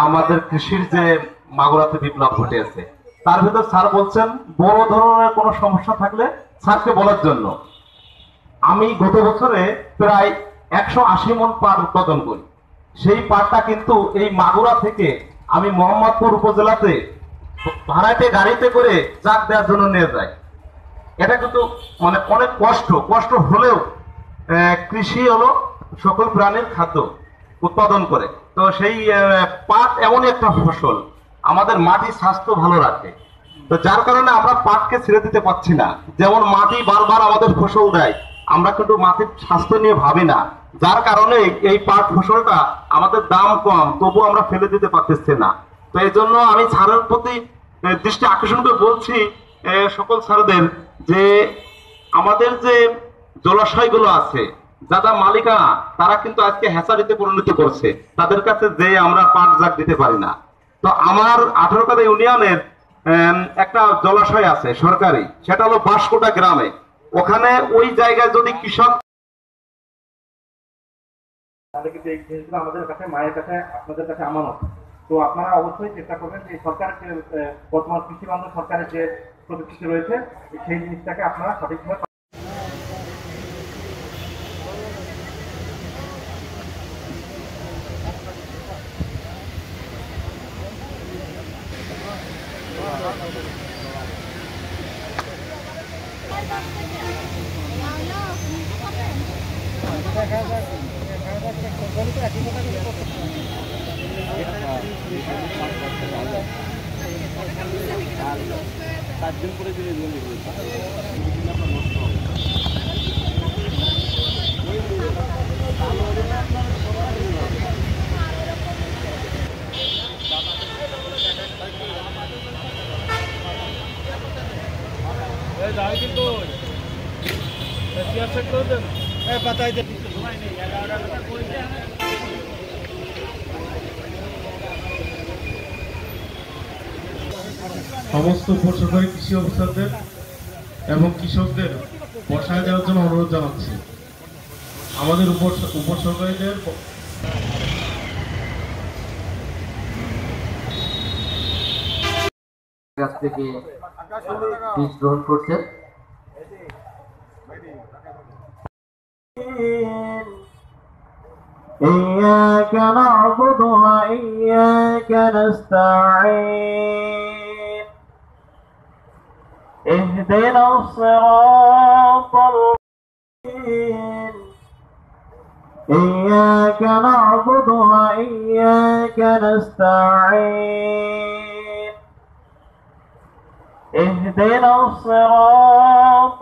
আমাদের কৃষির যে মাগুরাতে বিপ্লব ঘটেছে তার ভিতর স্যার বলছেন বড় ধরনের কোনো সমস্যা থাকলে স্যারকে বলার জন্য। আমি গত বছরে প্রায় 180 মণ পাট উৎপাদন করি। সেই পাটটা কিন্তু এই মাগুরা থেকে আমি মোহাম্মদপুর উপজেলাতে ভাড়াটে গাড়িতে করে চাক দেওয়ার জন্য নিয়ে যাই। এটা কিন্তু মানে অনেক কষ্ট কষ্ট হলেও কৃষি হলো সকল প্রাণীর খাদ্য উৎপাদন করে। তো সেই পাট এমনই একটা ফসল আমাদের মাটির স্বাস্থ্য ভালো রাখে। তো যার কারণে আমরা পাটকে ছেড়ে দিতে পারছি না। যেমন মাটি বারবার আমাদের ফসল দেয়, আমরা কিন্তু মাটির স্বাস্থ্য নিয়ে ভাবি না। যার কারণে এই পাট ফসলটা আমাদের দাম কম, তবু আমরা ফেলে দিতে পারতেছি না। তো এই জন্য আমি স্যারের প্রতি দৃষ্টি আকর্ষণ করে বলছি সকল স্যারদের যে আমাদের যে জলাশয়গুলো আছে যারা মালিকানা তারা কিন্তু আজকে হ্যাচারিতে পরিণত করছে, তাদের কাছে যে আমরা পাট জাগ দিতে পারি না। তো আমার 18 ইউনিয়নের একটা জলাশয় আছে সরকারি, সেটা হলো বাঁশকোটা গ্রামে। ওখানে ওই জায়গায় যদি কৃষক আমাদের কাছে মায়ের কাছে আপনাদের কাছে আমানত, তো আপনারা অবশ্যই চেষ্টা করবেন যে সরকারের যে বর্তমান কৃষি বান্ধব সরকারের যে প্রতিশ্রুতি রয়েছে সেই জিনিসটাকে আপনারা সঠিকভাবে সমস্ত উপসরকারি কৃষি অফিসারদের এবং কৃষকদের বসায় দেওয়ার জন্য অনুরোধ জানাচ্ছি। আমাদের উপসরকারীদের কাছ থেকে বীজ গ্রহণ করছেন। إياك نعبد وإياك نستعين اهدنا الصراط المستقيم إياك نعبد وإياك نستعين اهدنا الصراط